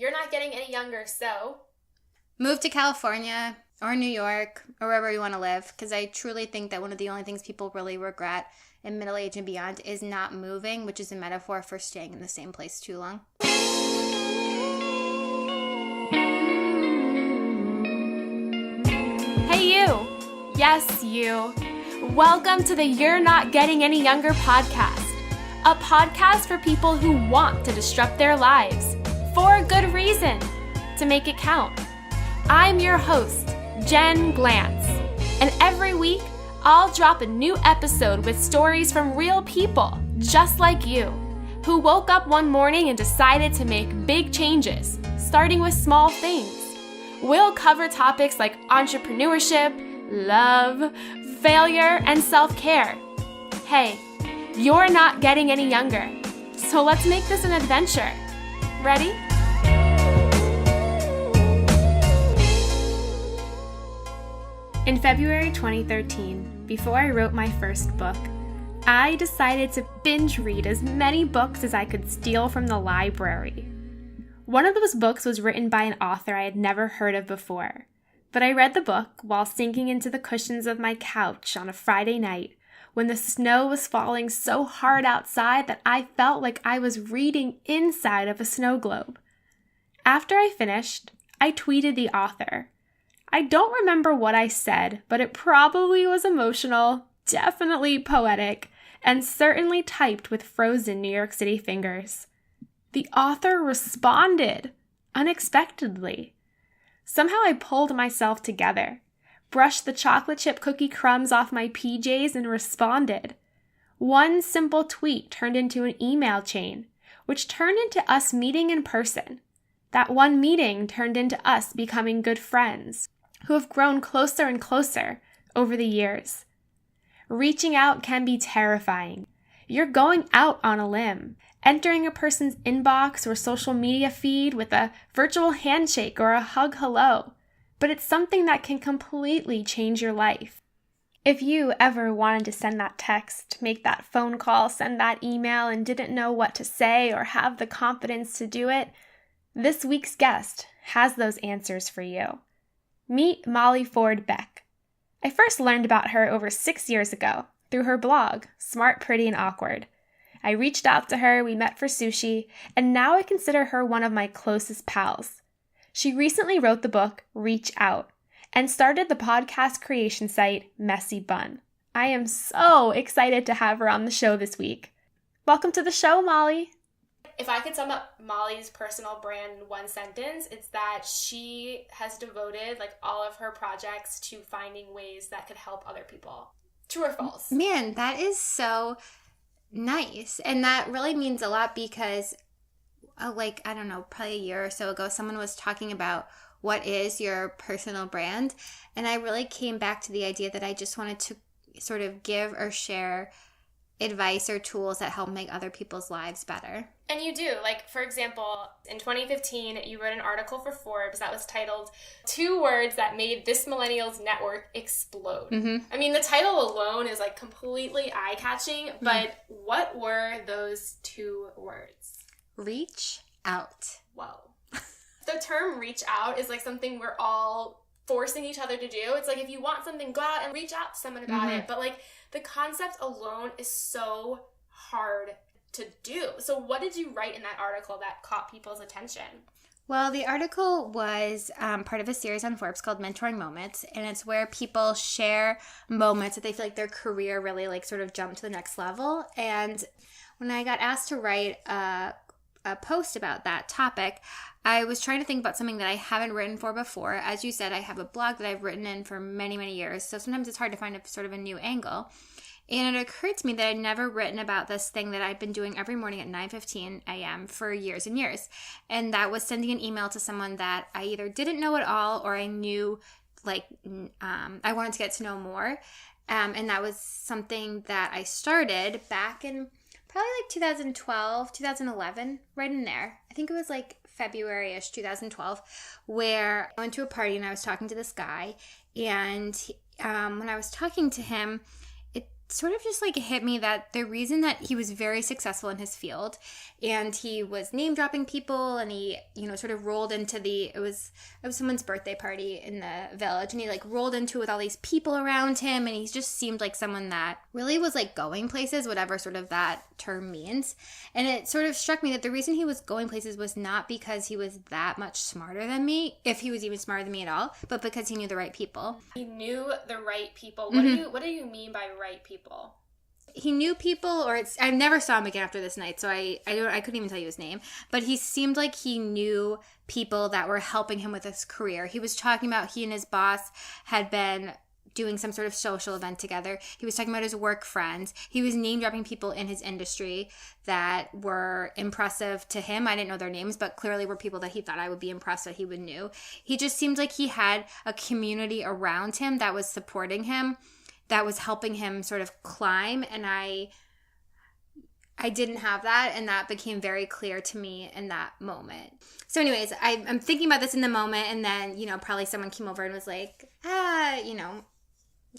you're not getting any younger, so move to California or New York or wherever you want to live, because I truly think that one of the only things people really regret in middle age and beyond is not moving, which is a metaphor for staying in the same place too long. Hey you! Yes, you! Welcome to the You're Not Getting Any Younger podcast, a podcast for people who want to disrupt their lives for a good reason, to make it count. I'm your host, Jen Glantz, and every week I'll drop a new episode with stories from real people just like you, who woke up one morning and decided to make big changes, starting with small things. We'll cover topics like entrepreneurship, love, failure, and self-care. Hey, you're not getting any younger, so let's make this an adventure. Ready? In February 2013, before I wrote my first book, I decided to binge read as many books as I could steal from the library. One of those books was written by an author I had never heard of before, but I read the book while sinking into the cushions of my couch on a Friday night when the snow was falling so hard outside that I felt like I was reading inside of a snow globe. After I finished, I tweeted the author. I don't remember what I said, but it probably was emotional, definitely poetic, and certainly typed with frozen New York City fingers. The author responded, unexpectedly. Somehow I pulled myself together, brushed the chocolate chip cookie crumbs off my PJs, and responded. One simple tweet turned into an email chain, which turned into us meeting in person. That one meeting turned into us becoming good friends, who have grown closer and closer over the years. Reaching out can be terrifying. You're going out on a limb, entering a person's inbox or social media feed with a virtual handshake or a hug hello, but it's something that can completely change your life. If you ever wanted to send that text, make that phone call, send that email, and didn't know what to say or have the confidence to do it, this week's guest has those answers for you. Meet Molly Ford Beck. I first learned about her over 6 years ago through her blog, Smart, Pretty, and Awkward. I reached out to her, we met for sushi, and now I consider her one of my closest pals. She recently wrote the book, Reach Out, and started the podcast creation site, Messy Bun. I am so excited to have her on the show this week. Welcome to the show, Molly. If I could sum up Molly's personal brand in one sentence, it's that she has devoted all of her projects to finding ways that could help other people. True or false? Man, that is so nice. And that really means a lot because, I don't know, probably a year or so ago, someone was talking about what is your personal brand. And I really came back to the idea that I just wanted to sort of give or share advice or tools that help make other people's lives better. And you do. For example, in 2015, you wrote an article for Forbes that was titled 2 Words That Made This Millennials Network Explode. Mm-hmm. I mean, the title alone is completely eye-catching, but what were those 2 words? Reach out. Whoa. The term reach out is something we're all forcing each other to do. It's if you want something, go out and reach out to someone about it. But the concept alone is so hard to do. So what did you write in that article that caught people's attention? Well, the article was part of a series on Forbes called Mentoring Moments, and it's where people share moments that they feel like their career really sort of jumped to the next level. And when I got asked to write a post about that topic, I was trying to think about something that I haven't written for before. As you said, I have a blog that I've written in for many, many years, so sometimes it's hard to find a sort of a new angle. And it occurred to me that I'd never written about this thing that I've been doing every morning at 9:15 a.m. for years and years. And that was sending an email to someone that I either didn't know at all or I knew, I wanted to get to know more. And that was something that I started back in probably 2012, 2011, right in there. I think it was February-ish 2012, where I went to a party and I was talking to this guy. And when I was talking to him, sort of just like hit me that the reason that he was very successful in his field, and he was name dropping people, and he, you know, sort of rolled into it was someone's birthday party in the village, and he like rolled into it with all these people around him, and he just seemed like someone that really was like going places, whatever sort of that term means. And it sort of struck me that the reason he was going places was not because he was that much smarter than me, if he was even smarter than me at all, but because he knew the right people. He knew the right people. What do you mean by right people? He knew people, I never saw him again after this night, so I couldn't even tell you his name, but he seemed like he knew people that were helping him with his career. He was talking about he and his boss had been doing some sort of social event together. He was talking about his work friends. He was name dropping people in his industry that were impressive to him. I didn't know their names, but clearly were people that he thought I would be impressed that he would know. He just seemed like he had a community around him that was supporting him, that was helping him sort of climb, and I didn't have that, and that became very clear to me in that moment. So anyways, I'm thinking about this in the moment, and then, you know, probably someone came over and was like, you know,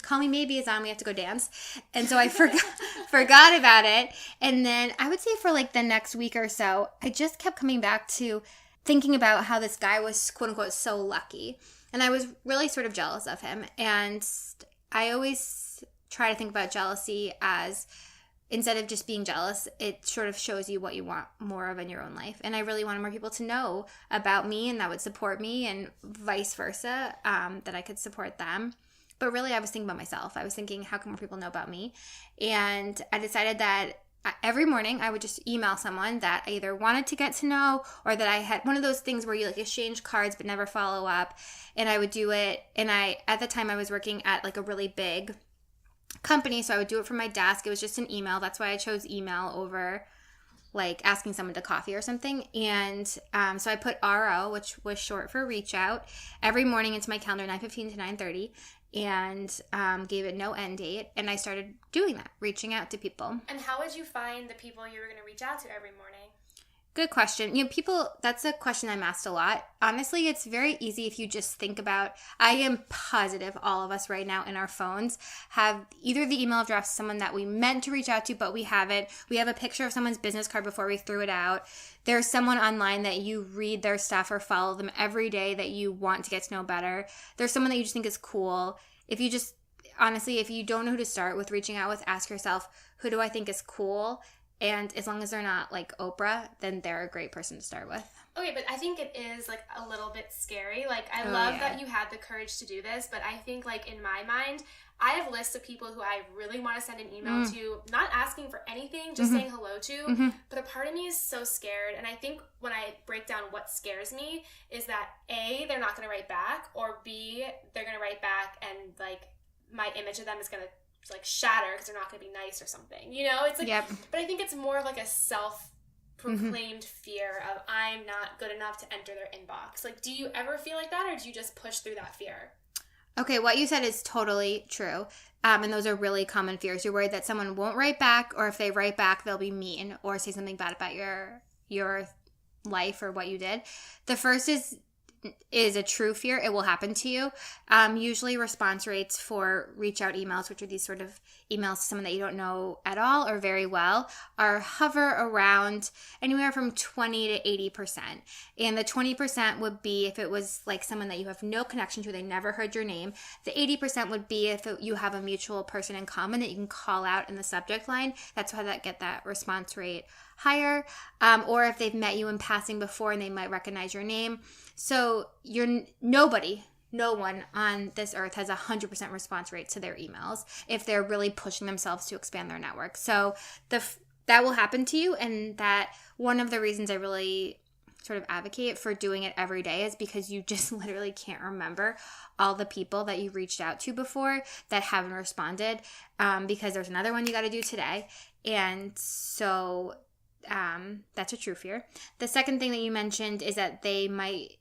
Call Me Maybe is on, we have to go dance. And so I forgot about it. And then I would say for like the next week or so, I just kept coming back to thinking about how this guy was, quote unquote, so lucky. And I was really sort of jealous of him. And I always try to think about jealousy as, instead of just being jealous, it sort of shows you what you want more of in your own life. And I really wanted more people to know about me and that would support me, and vice versa, that I could support them. But really, I was thinking about myself. I was thinking, how can more people know about me? And I decided that every morning I would just email someone that I either wanted to get to know, or that I had one of those things where you like exchange cards but never follow up. And I would do it. And at the time I was working at like a really big company, so I would do it from my desk. It was just an email. That's why I chose email over like asking someone to coffee or something. And so I put RO, which was short for reach out, every morning into my calendar, 9:15 to 9:30, and gave it no end date. And I started doing that, reaching out to people. And how would you find the people you were going to reach out to every morning? Good question. You know, people, that's a question I'm asked a lot. Honestly, it's very easy if you just think about, I am positive all of us right now in our phones have either the email address of someone that we meant to reach out to, but we haven't. We have a picture of someone's business card before we threw it out. There's someone online that you read their stuff or follow them every day that you want to get to know better. There's someone that you just think is cool. Honestly, if you don't know who to start with reaching out with, ask yourself, who do I think is cool? And as long as they're not like Oprah, then they're a great person to start with. Okay, but I think it is like a little bit scary. Like, I love that you had the courage to do this, but I think like in my mind, I have lists of people who I really want to send an email to, not asking for anything, just saying hello to. But a part of me is so scared. And I think when I break down what scares me is that A, they're not going to write back, or B, they're going to write back and like my image of them is going to like shatter because they're not going to be nice or something, you know? It's like, But I think it's more of like a self-proclaimed fear of I'm not good enough to enter their inbox. Like, do you ever feel like that, or do you just push through that fear? Okay, what you said is totally true. And those are really common fears. You're worried that someone won't write back, or if they write back, they'll be mean or say something bad about your life or what you did. The first is a true fear. It will happen to you. Usually response rates for reach out emails, which are these sort of emails to someone that you don't know at all or very well, are hover around anywhere from 20 to 80%. And the 20% would be if it was like someone that you have no connection to, they never heard your name. The 80% would be if you have a mutual person in common that you can call out in the subject line. That's why get that response rate higher. Or if they've met you in passing before and they might recognize your name. So no one on this earth has 100% response rate to their emails if they're really pushing themselves to expand their network. So that will happen to you, and that one of the reasons I really sort of advocate for doing it every day is because you just literally can't remember all the people that you reached out to before that haven't responded, because there's another one you got to do today. And so that's a true fear. The second thing that you mentioned is that they might,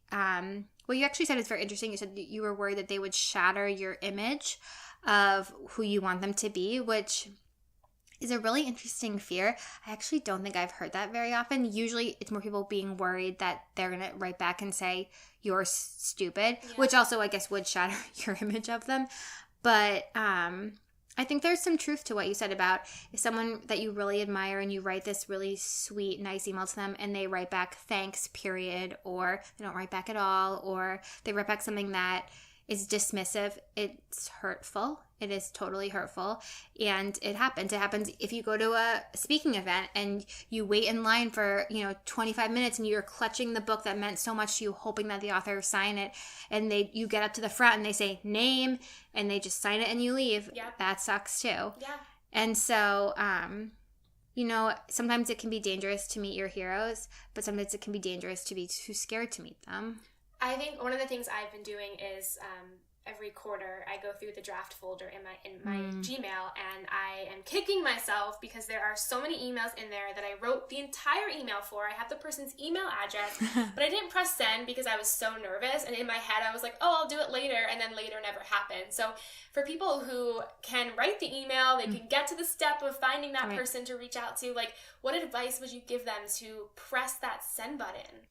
what you actually said is very interesting. You said that you were worried that they would shatter your image of who you want them to be, which is a really interesting fear. I actually don't think I've heard that very often. Usually it's more people being worried that they're going to write back and say, you're stupid, which also I guess would shatter your image of them. But I think there's some truth to what you said about if someone that you really admire and you write this really sweet, nice email to them and they write back thanks, period, or they don't write back at all, or they write back something that is dismissive, it's hurtful. It is totally hurtful. And it happens. It happens if you go to a speaking event and you wait in line for, 25 minutes and you're clutching the book that meant so much to you, hoping that the author sign it, and you get up to the front and they say name and they just sign it and you leave. Yeah. That sucks too. Yeah. And so, sometimes it can be dangerous to meet your heroes, but sometimes it can be dangerous to be too scared to meet them. I think one of the things I've been doing is every quarter I go through the draft folder in my Gmail, and I am kicking myself because there are so many emails in there that I wrote the entire email for. I have the person's email address, but I didn't press send because I was so nervous, and in my head I was like, oh, I'll do it later, and then later never happened. So for people who can write the email, they can get to the step of finding that person to reach out to, like, what advice would you give them to press that send button?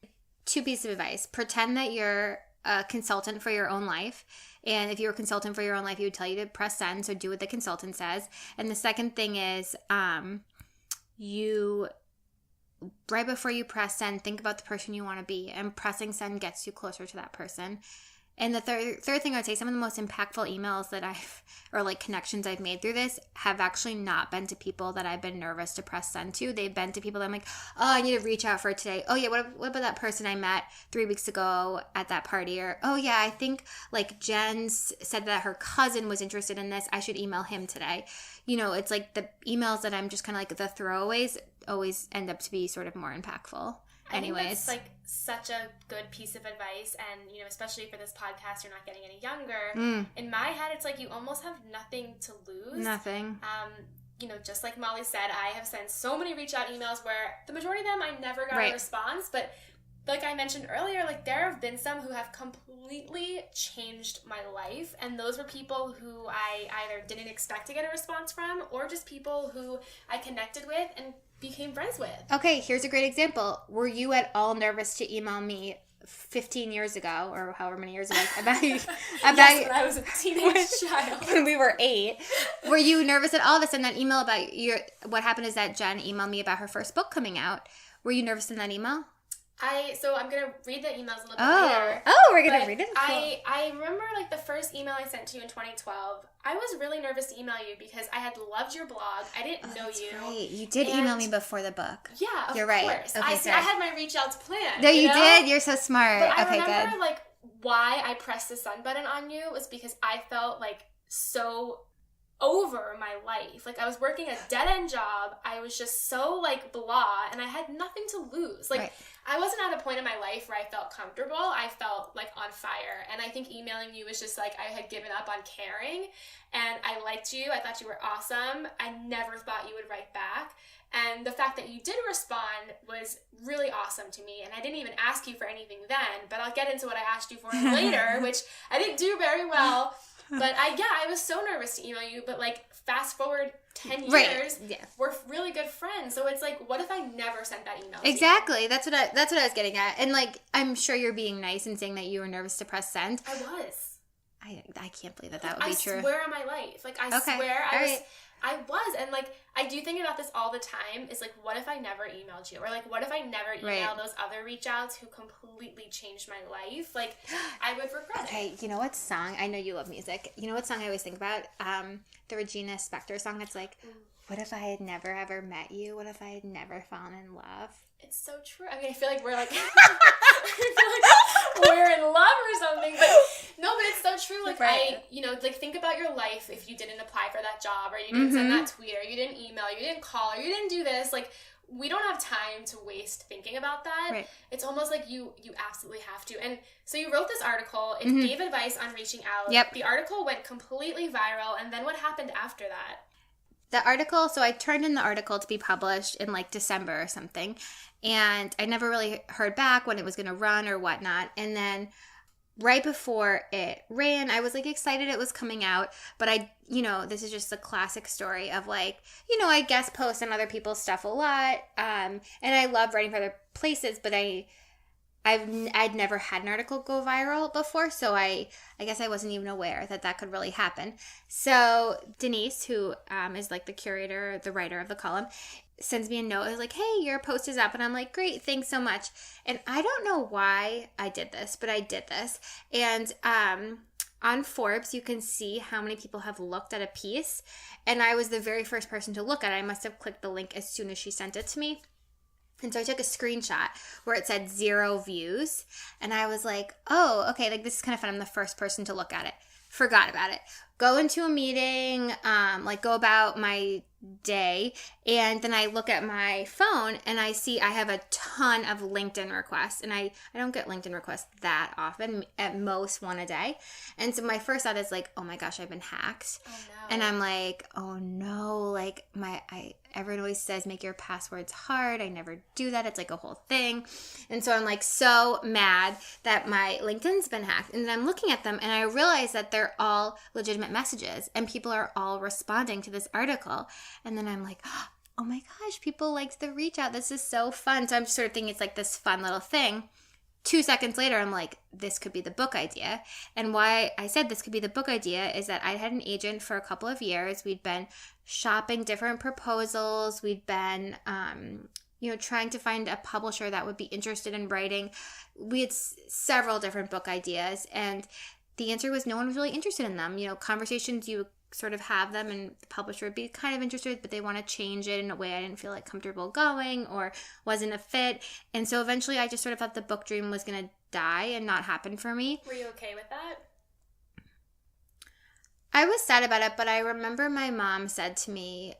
2 pieces of advice. Pretend that you're a consultant for your own life. And if you're a consultant for your own life, he would tell you to press send. So do what the consultant says. And the second thing is you, right before you press send, think about the person you want to be. And pressing send gets you closer to that person. And the third thing I would say, some of the most impactful emails that connections I've made through this have actually not been to people that I've been nervous to press send to. They've been to people that I'm like, oh, I need to reach out for today. Oh yeah, what about that person I met 3 weeks ago at that party? Or, oh yeah, I think like Jen said that her cousin was interested in this. I should email him today. It's like the emails that I'm just kind of like the throwaways always end up to be sort of more impactful. Anyways, I think that's like such a good piece of advice, and especially for this podcast, you're not getting any younger. In my head, it's like you almost have nothing to lose. Nothing. Just like Molly said, I have sent so many reach out emails where the majority of them I never got a response, but like I mentioned earlier, like there have been some who have completely changed my life, and those were people who I either didn't expect to get a response from, or just people who I connected with and became friends with. Okay, here's a great example. Were you at all nervous to email me 15 years ago, or however many years ago, about yes, when I was a teenage child. When we were 8. Were you nervous at all to send that email about what happened is that Jen emailed me about her first book coming out. Were you nervous in that email? So I'm going to read the emails a little bit later. Oh, we're going to read it? Cool. I remember like the first email I sent to you in 2012, I was really nervous to email you because I had loved your blog. I didn't know you. Right. You did email me before the book. Yeah, of You're right. course. Okay, I had my reach outs planned. No, you did. You're so smart. But I okay, remember good. like why I pressed the send button on you was because I felt like so over my life. Like I was working a dead-end job. I was just so like blah, and I had nothing to lose. Like I wasn't at a point in my life where I felt comfortable. I felt like on fire, and I think emailing you was just like I had given up on caring, and I liked you. I thought you were awesome. I never thought you would write back. And the fact that you did respond was really awesome to me. And I didn't even ask you for anything then, but I'll get into what I asked you for later, which I didn't do very well. But I was so nervous to email you, but like fast forward 10 years, we're really good friends. So it's like, what if I never sent that email to you? Exactly. That's what I was getting at. And like, I'm sure you're being nice and saying that you were nervous to press send. I was. I can't believe that would be true. I swear on my life. Like, I swear I was. And like, I do think about this all the time. Is like, what if I never emailed you? Or like, what if I never emailed those other reach outs who completely changed my life? Like, I would regret it. Okay, you know what song? I know you love music. You know what song I always think about? The Regina Spektor song. It's like, what if I had never ever met you? What if I had never fallen in love? It's so true. I mean, I feel like we're like, we're in love or something. But no, but it's so true. Like like think about your life if you didn't apply for that job, or you didn't send that tweet, or you didn't email, you didn't call, or you didn't do this. Like, we don't have time to waste thinking about that. Right. It's almost like you absolutely have to. And so you wrote this article. It gave advice on reaching out. Yep. The article went completely viral. And then what happened after that? The article, so I turned in the article to be published in like December or something, and I never really heard back when it was going to run or whatnot. And then right before it ran, I was like excited it was coming out, but this is just a classic story of like, I guest post on other people's stuff a lot, and I love writing for other places, but I I'd never had an article go viral before, so I guess I wasn't even aware that could really happen. So Denise, who is like the curator, the writer of the column, sends me a note. It's like, hey, your post is up. And I'm like, great, thanks so much. And I don't know why I did this, but I did this. And on Forbes, you can see how many people have looked at a piece. And I was the very first person to look at it. I must have clicked the link as soon as she sent it to me. And so I took a screenshot where it said 0 views. And I was like, oh, okay, like this is kind of fun. I'm the first person to look at it. Forgot about it. Go into a meeting, go about my day, and then I look at my phone and I see I have a ton of LinkedIn requests, and I don't get LinkedIn requests that often, at most one a day. And so my first thought is like, oh my gosh, I've been hacked. Oh no. And I'm like, oh no, like everyone always says make your passwords hard. I never do that. It's like a whole thing. And so I'm like so mad that my LinkedIn's been hacked. And then I'm looking at them and I realize that they're all legitimate messages and people are all responding to this article. And then I'm like, oh my gosh, people liked the reach out. This is so fun. So I'm sort of thinking it's like this fun little thing. 2 seconds later, I'm like, this could be the book idea. And why I said this could be the book idea is that I had an agent for a couple of years. We'd been shopping different proposals. We'd been, trying to find a publisher that would be interested in writing. We had several different book ideas. And the answer was no one was really interested in them. Conversations, you sort of have them and the publisher would be kind of interested, but they want to change it in a way I didn't feel like comfortable going or wasn't a fit. And so eventually I just sort of thought the book dream was going to die and not happen for me. Were you okay with that? I was sad about it, but I remember my mom said to me,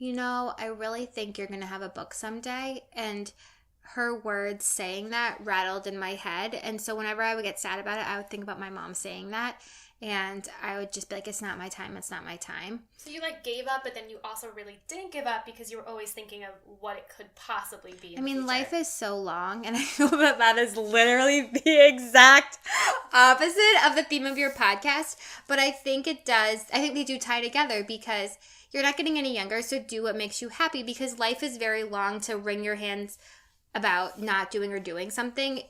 I really think you're going to have a book someday. And her words saying that rattled in my head. And so whenever I would get sad about it, I would think about my mom saying that. And I would just be like, it's not my time. It's not my time. So you gave up, but then you also really didn't give up because you were always thinking of what it could possibly be. I mean, life is so long. And I know that is literally the exact opposite of the theme of your podcast. But I think it does. I think they do tie together because you're not getting any younger. So do what makes you happy because life is very long to wring your hands about not doing or doing something.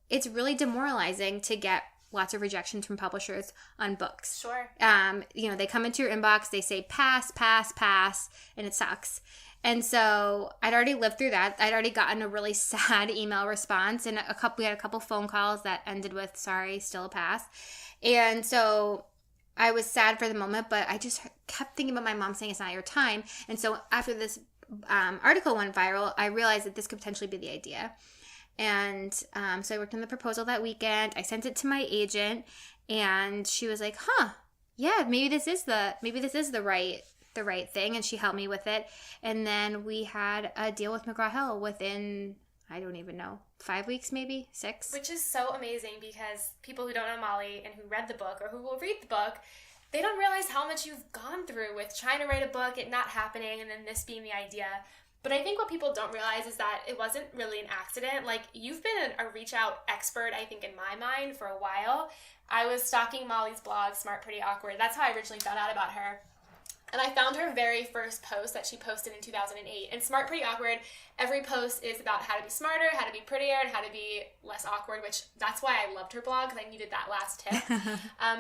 It's really demoralizing to get lots of rejections from publishers on books. Sure. They come into your inbox, they say pass, pass, pass, and it sucks. And so I'd already lived through that. I'd already gotten a really sad email response, and we had a couple phone calls that ended with, sorry, still a pass. And so I was sad for the moment, but I just kept thinking about my mom saying it's not your time. And so after this article went viral, I realized that this could potentially be the idea. And so I worked on the proposal that weekend. I sent it to my agent, and she was like, yeah, maybe this is the right thing. And she helped me with it. And then we had a deal with McGraw-Hill within, I don't even know, 5 weeks, maybe 6. Which is so amazing because people who don't know Molly and who read the book or who will read the book, they don't realize how much you've gone through with trying to write a book, it not happening, and then this being the idea. But I think what people don't realize is that it wasn't really an accident. You've been a reach out expert, I think, in my mind for a while. I was stalking Molly's blog, Smart Pretty Awkward. That's how I originally found out about her. And I found her very first post that she posted in 2008. And Smart Pretty Awkward, every post is about how to be smarter, how to be prettier, and how to be less awkward, which that's why I loved her blog, because I needed that last tip.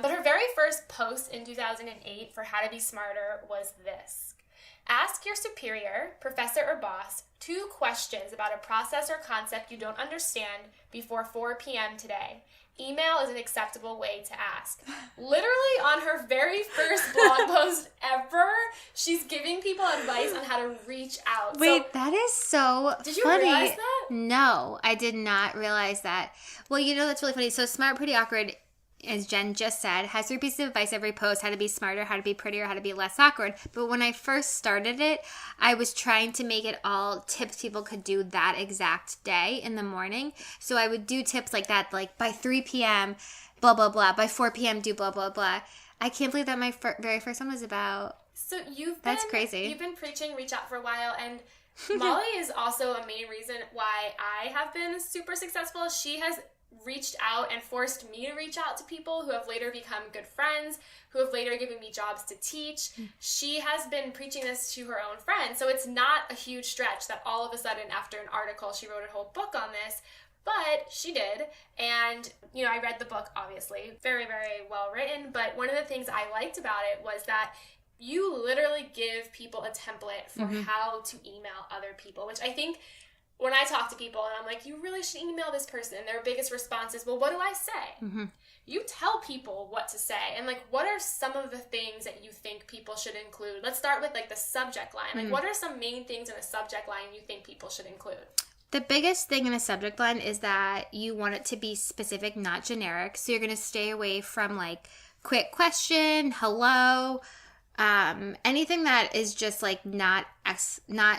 But her very first post in 2008 for how to be smarter was this. Ask your superior, professor, or boss 2 questions about a process or concept you don't understand before 4 p.m. today. Email is an acceptable way to ask. Literally on her very first blog post ever, she's giving people advice on how to reach out. Wait, that is so funny. Did you realize that? No, I did not realize that. Well, that's really funny. So Smart Pretty Awkward, as Jen just said, has 3 pieces of advice every post: how to be smarter, how to be prettier, how to be less awkward. But when I first started it, I was trying to make it all tips people could do that exact day in the morning. So I would do tips like that, like by 3 p.m., blah, blah, blah. By 4 p.m., do blah, blah, blah. I can't believe that my very first one was about... So That's crazy. You've been preaching reach out for a while, and Molly is also a main reason why I have been super successful. She has reached out and forced me to reach out to people who have later become good friends, who have later given me jobs to teach. She has been preaching this to her own friends. So it's not a huge stretch that all of a sudden after an article, she wrote a whole book on this. But she did, and, you know, I read the book, obviously. Very, very well written, but one of the things I liked about it was that you literally give people a template for how to email other people, which I think when I talk to people and I'm like, you really should email this person, their biggest response is, well, what do I say? You tell people what to say. And, like, what are some of the things that you think people should include? Let's start with, like, the subject line. Like, what are some main things in a subject line you think people should include? The biggest thing in a subject line is that you want it to be specific, not generic. So you're going to stay away from, like, quick question, hello, anything that is just, like, not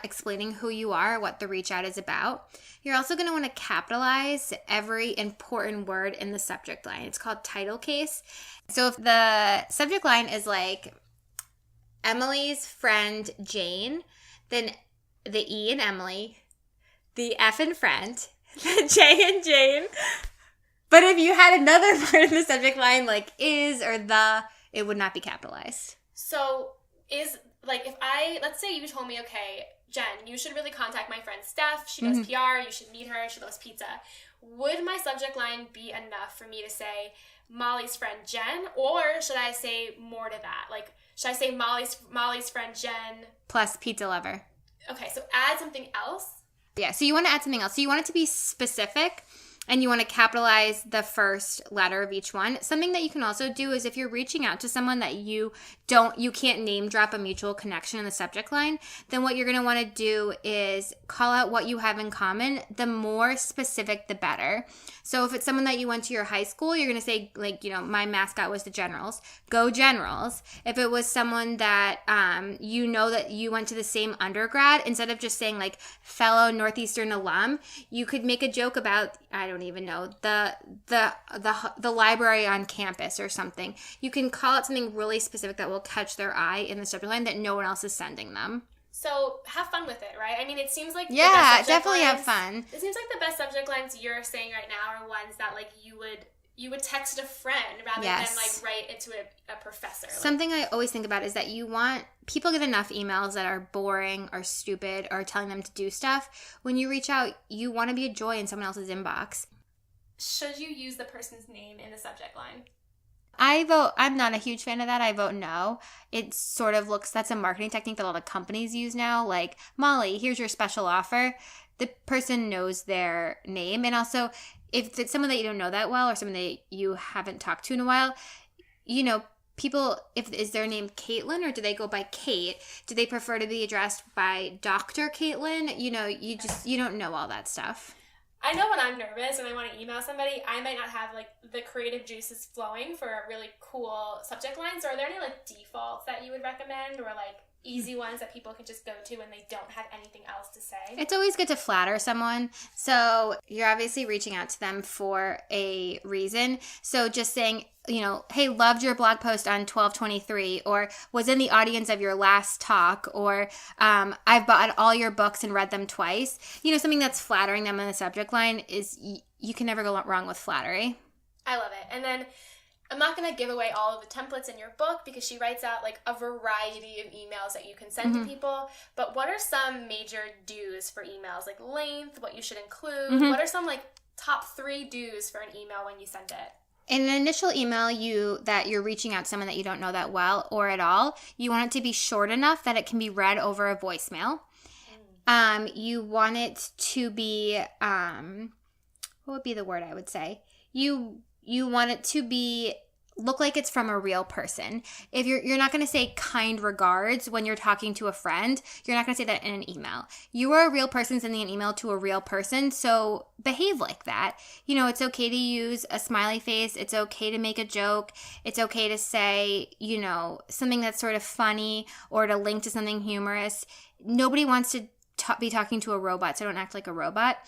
explaining who you are, what the reach out is about. You're also going to want to capitalize every important word in the subject line. It's called title case. So if the subject line is like Emily's friend Jane, then the E in Emily, the F in friend, the J in Jane. But if you had another word in the subject line like is or the, it would not be capitalized. So is, like, if let's say you told me, okay, Jen, you should really contact my friend Steph. She does PR. You should meet her. She loves pizza. Would my subject line be enough for me to say Molly's friend Jen? Or should I say more to that? Like, should I say Molly's friend Jen? Plus pizza lover. Okay, so add something else? Yeah, so you want to add something else. So you want it to be specific, and you want to capitalize the first letter of each one. Something that you can also do is if you're reaching out to someone that you can't name drop a mutual connection in the subject line, then what you're going to want to do is call out what you have in common. The more specific, the better. So if it's someone that you went to your high school, you're going to say, like, you know, my mascot was the Generals. Go Generals. If it was someone that you know that you went to the same undergrad, instead of just saying, like, fellow Northeastern alum, you could make a joke about, I don't even know, the library on campus or something. You can call out something really specific that will catch their eye in the subject line that no one else is sending them. So have fun with it, right? I mean, it seems like definitely have fun. It seems like the best subject lines you're saying right now are ones that, like, you would text a friend rather than, like, write it to a professor. Something I always think about is that people get enough emails that are boring or stupid or telling them to do stuff. When you reach out, you want to be a joy in someone else's inbox. Should you use the person's name in the subject line? I'm not a huge fan of that. I vote no. It sort of that's a marketing technique that a lot of companies use now. Like, Molly, here's your special offer. The person knows their name. And also, if it's someone that you don't know that well or someone that you haven't talked to in a while, you know, people, is their name Caitlin or do they go by Kate? Do they prefer to be addressed by Dr. Caitlin? You know, you don't know all that stuff. I know when I'm nervous and I want to email somebody, I might not have, like, the creative juices flowing for a really cool subject line. So are there any, like, defaults that you would recommend or, like, easy ones that people can just go to when they don't have anything else to say? It's always good to flatter someone. So you're obviously reaching out to them for a reason. So just saying, you know, hey, loved your blog post on 12/23, or was in the audience of your last talk, or I've bought all your books and read them twice. You know, something that's flattering them in the subject line is you can never go wrong with flattery. I love it. And then I'm not going to give away all of the templates in your book because she writes out, like, a variety of emails that you can send to people. But what are some major do's for emails? Like length, what you should include? What are some, like, top 3 do's for an email when you send it? In an initial email that you're reaching out to someone that you don't know that well or at all, you want it to be short enough that it can be read over a voicemail. You want it to be, what would be the word I would say? You want it to look like it's from a real person. If you're not going to say kind regards when you're talking to a friend, you're not going to say that in an email. You are a real person sending an email to a real person, so behave like that. You know, it's okay to use a smiley face. It's okay to make a joke. It's okay to say, you know, something that's sort of funny or to link to something humorous. Nobody wants to be talking to a robot, so don't act like a robot.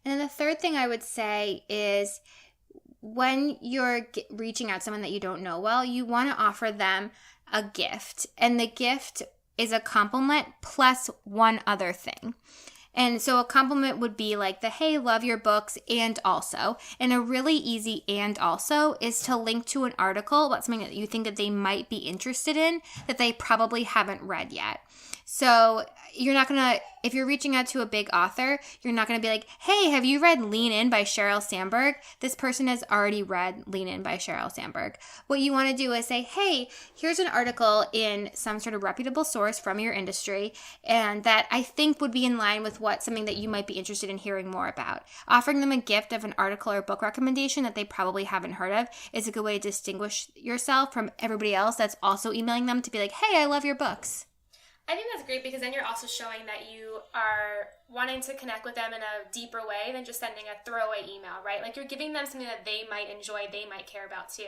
And then the third thing I would say is, when you're reaching out to someone that you don't know well, you want to offer them a gift. And the gift is a compliment plus one other thing. And so a compliment would be like the, hey, love your books, and also. And a really easy and also is to link to an article about something that you think that they might be interested in that they probably haven't read yet. So you're not going to, if you're reaching out to a big author, you're not going to be like, hey, have you read Lean In by Sheryl Sandberg? This person has already read Lean In by Sheryl Sandberg. What you want to do is say, hey, here's an article in some sort of reputable source from your industry, and that I think would be in line with something that you might be interested in hearing more about. Offering them a gift of an article or book recommendation that they probably haven't heard of is a good way to distinguish yourself from everybody else that's also emailing them to be like, hey, I love your books. I think that's great because then you're also showing that you are wanting to connect with them in a deeper way than just sending a throwaway email, right? Like you're giving them something that they might enjoy, they might care about too.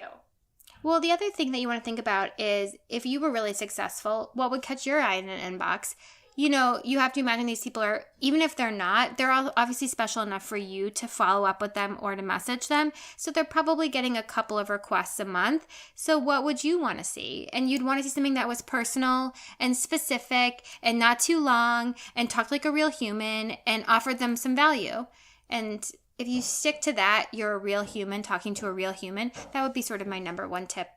Well, the other thing that you want to think about is if you were really successful, what would catch your eye in an inbox? You know, you have to imagine these people are, even if they're not, they're all obviously special enough for you to follow up with them or to message them. So they're probably getting a couple of requests a month. So what would you want to see? And you'd want to see something that was personal and specific and not too long and talked like a real human and offered them some value. And if you stick to that, you're a real human talking to a real human. That would be sort of my number one tip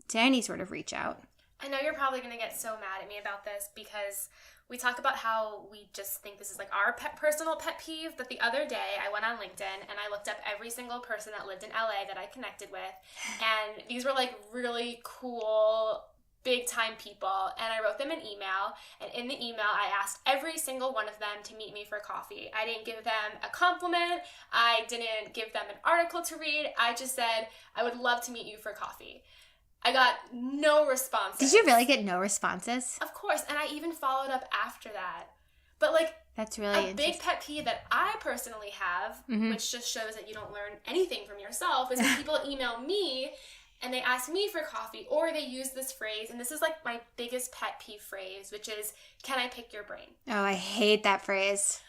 to any sort of reach out. I know you're probably going to get so mad at me about this because we talk about how we just think this is like our personal pet peeve, but the other day I went on LinkedIn and I looked up every single person that lived in LA that I connected with, and these were like really cool, big time people, and I wrote them an email, and in the email I asked every single one of them to meet me for coffee. I didn't give them a compliment, I didn't give them an article to read, I just said, I would love to meet you for coffee. I got no responses. Did you really get no responses? Of course, and I even followed up after that. But like, that's really a big pet peeve that I personally have, which just shows that you don't learn anything from yourself, is when people email me and they ask me for coffee, or they use this phrase, and this is like my biggest pet peeve phrase, which is, can I pick your brain? Oh, I hate that phrase.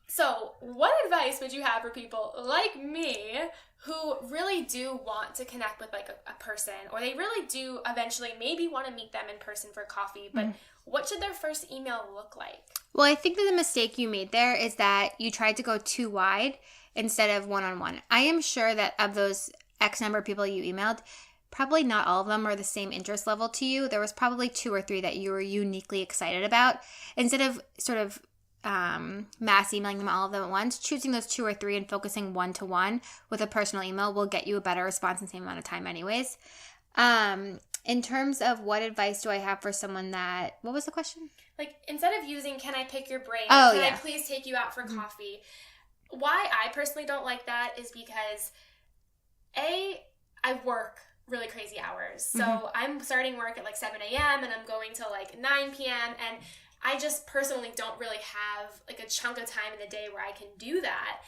So what advice would you have for people like me who really do want to connect with like a person, or they really do eventually maybe want to meet them in person for coffee, but what should their first email look like? Well, I think that the mistake you made there is that you tried to go too wide instead of one-on-one. I am sure that of those X number of people you emailed, probably not all of them are the same interest level to you. There was probably 2 or 3 that you were uniquely excited about. Instead of sort of mass emailing them all of them at once, choosing those 2 or 3 and focusing one-to-one with a personal email will get you a better response in the same amount of time anyways. In terms of what advice do I have for someone that, what was the question? Like, instead of using, can I pick your brain? Oh, can I please take you out for coffee? Why I personally don't like that is because, I work really crazy hours. So I'm starting work at like 7 a.m. and I'm going till like 9 p.m. and I just personally don't really have like a chunk of time in the day where I can do that.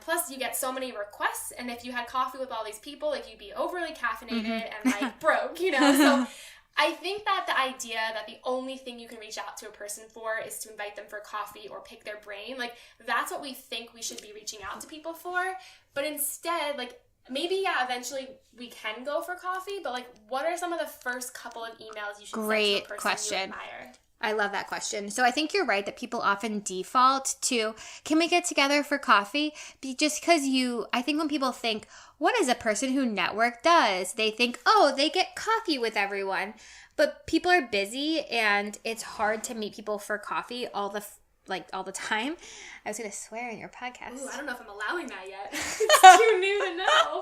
Plus, you get so many requests, and if you had coffee with all these people, like you'd be overly caffeinated and like broke, you know? So I think that the idea that the only thing you can reach out to a person for is to invite them for coffee or pick their brain, like that's what we think we should be reaching out to people for. But instead, like maybe, eventually we can go for coffee, but like what are some of the first couple of emails you should send to a person question. you admire? I love that question. So I think you're right that people often default to, can we get together for coffee? Just because I think when people think, what is a person who network does? They think, oh, they get coffee with everyone. But people are busy and it's hard to meet people for coffee all the time. I was going to swear in your podcast. Ooh, I don't know if I'm allowing that yet. It's too new to know.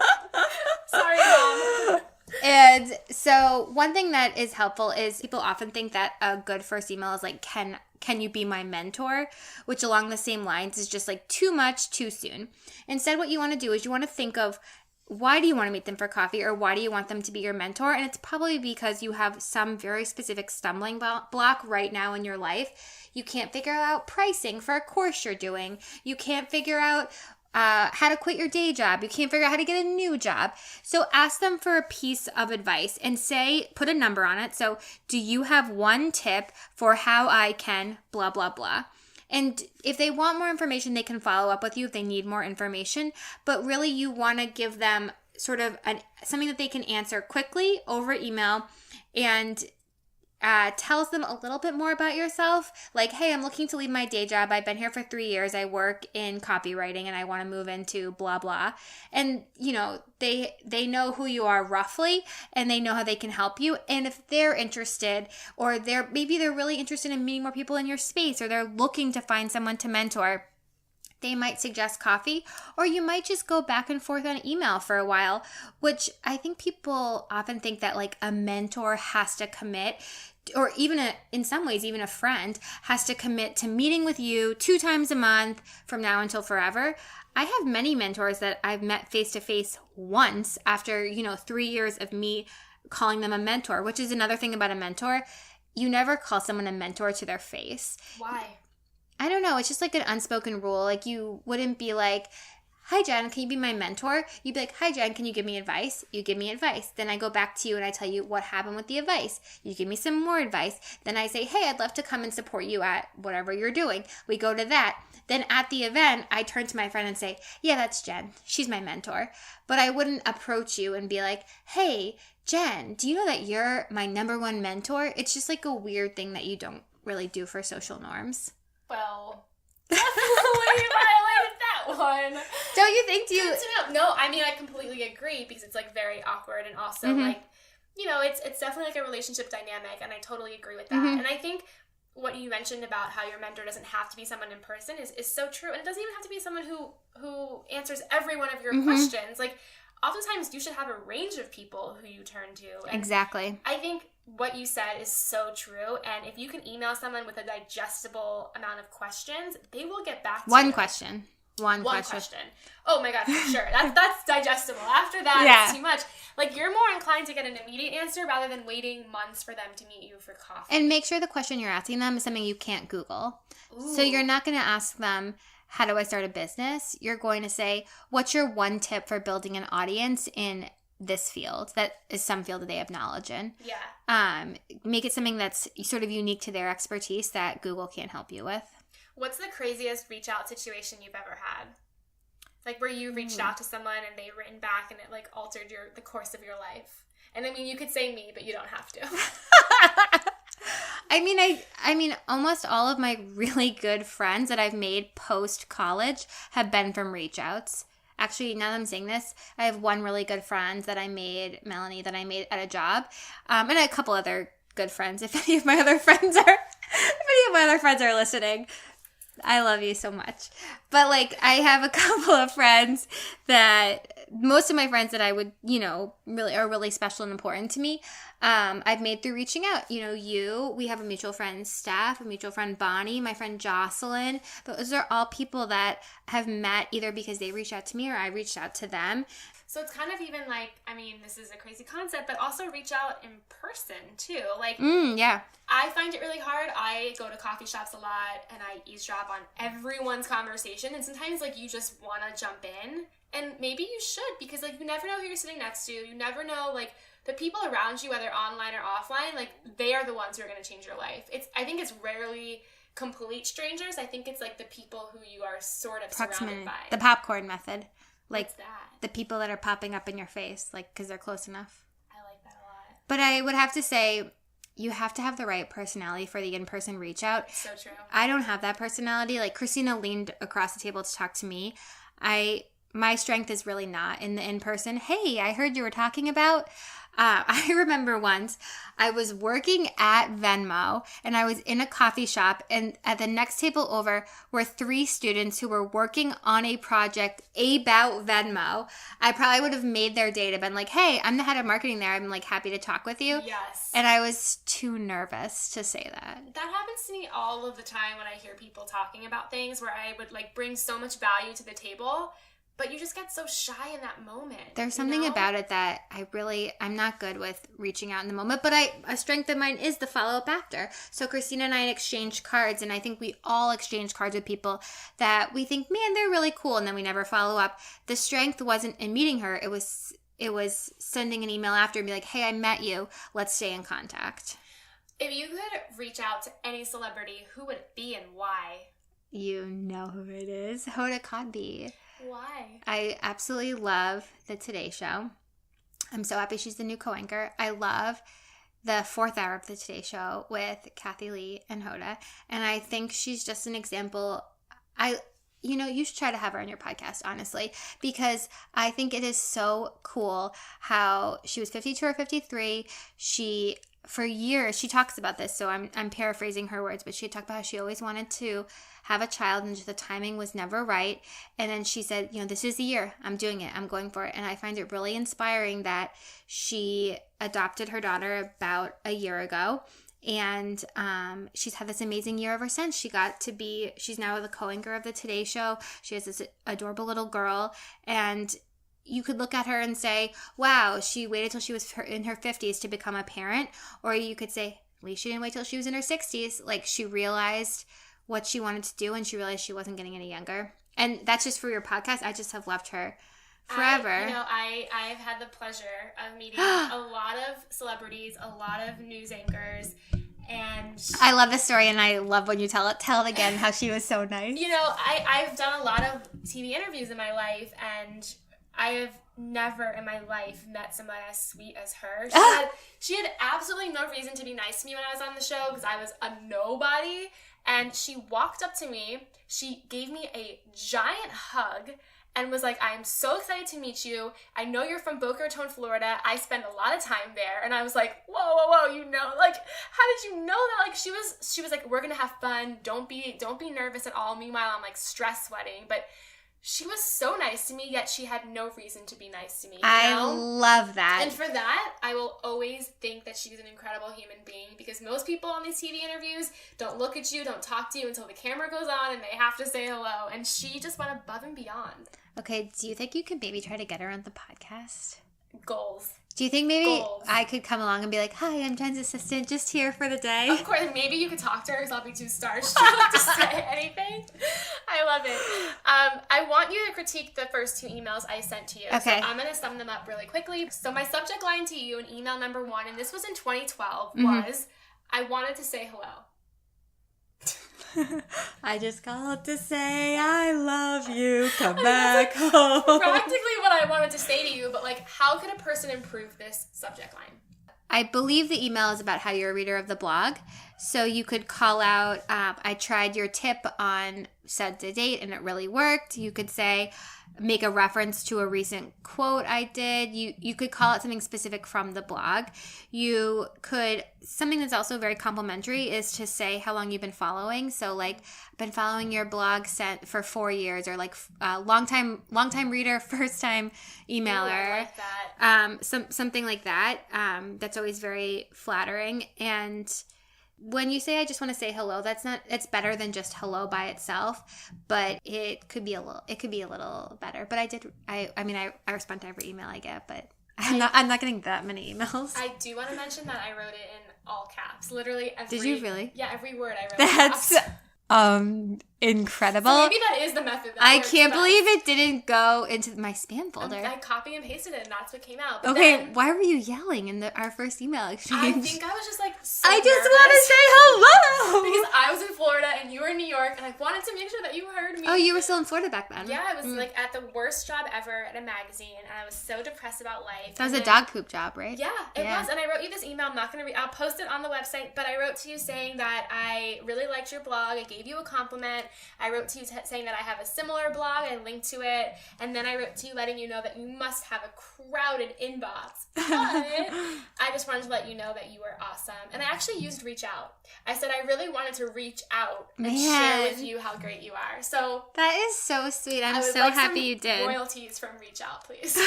Sorry, Mom. And so one thing that is helpful is people often think that a good first email is like, can you be my mentor? Which along the same lines is just like too much too soon. Instead, what you want to do is you want to think of, why do you want to meet them for coffee, or why do you want them to be your mentor? And it's probably because you have some very specific stumbling block right now in your life. You can't figure out pricing for a course you're doing. You can't figure out how to quit your day job. You can't figure out how to get a new job. So ask them for a piece of advice and put a number on it. So do you have one tip for how I can blah, blah, blah? And if they want more information, they can follow up with you if they need more information. But really you want to give them sort of something that they can answer quickly over email. And tells them a little bit more about yourself. Like, hey, I'm looking to leave my day job. I've been here for 3 years. I work in copywriting and I want to move into blah, blah. And, you know, they know who you are roughly and they know how they can help you. And if they're interested, or maybe they're really interested in meeting more people in your space, or they're looking to find someone to mentor, they might suggest coffee, or you might just go back and forth on email for a while, which I think people often think that like a mentor has to commit, or even in some ways, even a friend has to commit to meeting with you 2 times a month from now until forever. I have many mentors that I've met face to face once after, 3 years of me calling them a mentor, which is another thing about a mentor. You never call someone a mentor to their face. Why? I don't know. It's just like an unspoken rule. Like, you wouldn't be like, hi, Jen, can you be my mentor? You'd be like, hi, Jen, can you give me advice? You give me advice. Then I go back to you and I tell you what happened with the advice. You give me some more advice. Then I say, hey, I'd love to come and support you at whatever you're doing. We go to that. Then at the event, I turn to my friend and say, yeah, that's Jen. She's my mentor. But I wouldn't approach you and be like, hey, Jen, do you know that you're my number one mentor? It's just like a weird thing that you don't really do for social norms. Well, definitely violated that one. Don't you think? No, I mean, I completely agree because it's like very awkward, and also like, it's definitely like a relationship dynamic, and I totally agree with that. And I think what you mentioned about how your mentor doesn't have to be someone in person is so true, and it doesn't even have to be someone who answers every one of your questions. Like, oftentimes you should have a range of people who you turn to. And exactly. I think what you said is so true, and if you can email someone with a digestible amount of questions, they will get back to you. One question. Oh my God, for sure. That's digestible. After that, it's too much. Like, you're more inclined to get an immediate answer rather than waiting months for them to meet you for coffee. And make sure the question you're asking them is something you can't Google. Ooh. So you're not going to ask them, how do I start a business? You're going to say, what's your one tip for building an audience in this field? That is some field that they have knowledge in. Yeah. Make it something that's sort of unique to their expertise that Google can't help you with. What's the craziest reach out situation you've ever had? Like, where you reached out to someone and they written back and it like altered the course of your life. And I mean, you could say me, but you don't have to. I mean, almost all of my really good friends that I've made post-college have been from reach outs. Actually, now that I'm saying this, I have one really good friend that I made, Melanie, that I made at a job, and a couple other good friends. If any of my other friends are listening, I love you so much. But like, I have a couple of friends that, most of my friends that I would, really are really special and important to me. I've made through reaching out. We have a mutual friend, Steph, a mutual friend, Bonnie, my friend Jocelyn. Those are all people that have met either because they reached out to me or I reached out to them. So it's kind of even like, I mean, this is a crazy concept, but also reach out in person too. Like, yeah. I find it really hard. I go to coffee shops a lot and I eavesdrop on everyone's conversation. And sometimes like you just want to jump in, and maybe you should, because like you never know who you're sitting next to. You never know, like, the people around you, whether online or offline, like, they are the ones who are going to change your life. I think it's rarely complete strangers. I think it's like the people who you are sort of surrounded by. The popcorn method. Like, what's that? The people that are popping up in your face, like, because they're close enough. I like that a lot. But I would have to say, you have to have the right personality for the in-person reach out. So true. I don't have that personality. Like, Christina leaned across the table to talk to me. My strength is really not in the in-person. Hey, I heard you were talking about. I remember once I was working at Venmo and I was in a coffee shop, and at the next table over were 3 students who were working on a project about Venmo. I probably would have made their day to been like, hey, I'm the head of marketing there. I'm like happy to talk with you. Yes. And I was too nervous to say that. That happens to me all of the time when I hear people talking about things, where I would like bring so much value to the table, but you just get so shy in that moment. There's something about it that I'm not good with reaching out in the moment, but a strength of mine is the follow-up after. So Christina and I exchanged cards, and I think we all exchange cards with people that we think, man, they're really cool, and then we never follow up. The strength wasn't in meeting her. It was sending an email after and be like, hey, I met you. Let's stay in contact. If you could reach out to any celebrity, who would it be and why? You know who it is. Hoda Kotb. Why? I absolutely love the Today Show. I'm so happy she's the new co-anchor. I love the fourth hour of the Today Show with Kathy Lee and Hoda. And I think she's just an example. You should try to have her on your podcast, honestly, because I think it is so cool how she was 52 or 53. For years, she talks about this, so I'm paraphrasing her words, but she talked about how she always wanted to have a child and just the timing was never right. And then she said, this is the year. I'm doing it. I'm going for it. And I find it really inspiring that she adopted her daughter about a year ago. And she's had this amazing year ever since. She's now the co-anchor of the Today Show. She has this adorable little girl. And you could look at her and say, wow, she waited till she was in her 50s to become a parent. Or you could say, at least she didn't wait till she was in her 60s. Like, she realized what she wanted to do and she realized she wasn't getting any younger. And that's just for your podcast. I just have loved her forever. I've had the pleasure of meeting a lot of celebrities, a lot of news anchors, and I love this story, and I love when you tell it again, how she was so nice. I've done a lot of TV interviews in my life, and I have never in my life met somebody as sweet as her. She had absolutely no reason to be nice to me when I was on the show because I was a nobody. And she walked up to me, she gave me a giant hug and was like, I am so excited to meet you. I know you're from Boca Raton, Florida. I spend a lot of time there. And I was like, whoa, how did you know that? Like, she was like, we're going to have fun. Don't be nervous at all. Meanwhile, I'm like stress sweating, but she was so nice to me, yet she had no reason to be nice to me. I love that. And for that, I will always think that she's an incredible human being, because most people on these TV interviews don't look at you, don't talk to you until the camera goes on and they have to say hello. And she just went above and beyond. Okay, do you think you could maybe try to get her on the podcast? Goals. Do you think maybe I could come along and be like, hi, I'm Jen's assistant, just here for the day? Of course, maybe you could talk to her because I'll be too starched to say anything. I love it. I want you to critique the first two emails I sent to you. Okay. So I'm going to sum them up really quickly. So my subject line to you in email number 1, and this was in 2012, was, I wanted to say hello. I just called to say I love you. Come back home. Practically what I wanted to say to you, but like, how could a person improve this subject line? I believe the email is about how you're a reader of the blog. So you could call out, I tried your tip on set the date and it really worked. You could say, make a reference to a recent quote I did. You could call it something specific from the blog. You could, something that's also very complimentary is to say how long you've been following. So like, I've been following your blog for 4 years, or like long time reader, first time emailer. Ooh, I like that. Something like that. That's always very flattering. And when you say, I just want to say hello, it's better than just hello by itself, but it could be a little better. But I respond to every email I get, but I'm not getting that many emails. I do want to mention that I wrote it in all caps. Literally every. Did you really? Yeah, every word I wrote in caps. Incredible. So maybe that is the method that I can't believe it didn't go into my spam folder. I copy and pasted it, and that's what came out. But okay, why were you yelling in our first email exchange? I think I was just like, I just want to say hello! Because I was in Florida and you were in New York, and I wanted to make sure that you heard me. Oh, you were still in Florida back then? Yeah, I was like at the worst job ever at a magazine, and I was so depressed about life. That was a dog poop job, right? Yeah, it was. And I wrote you this email. I'm not going to I'll post it on the website, but I wrote to you saying that I really liked your blog. I gave you a compliment. I wrote to you saying that I have a similar blog. I linked to it. And then I wrote to you letting you know that you must have a crowded inbox. But I just wanted to let you know that you were awesome. And I actually used reach out. I said I really wanted to reach out and share with you how great you are. So that is so sweet. I'm so happy you did. Royalties from reach out, please.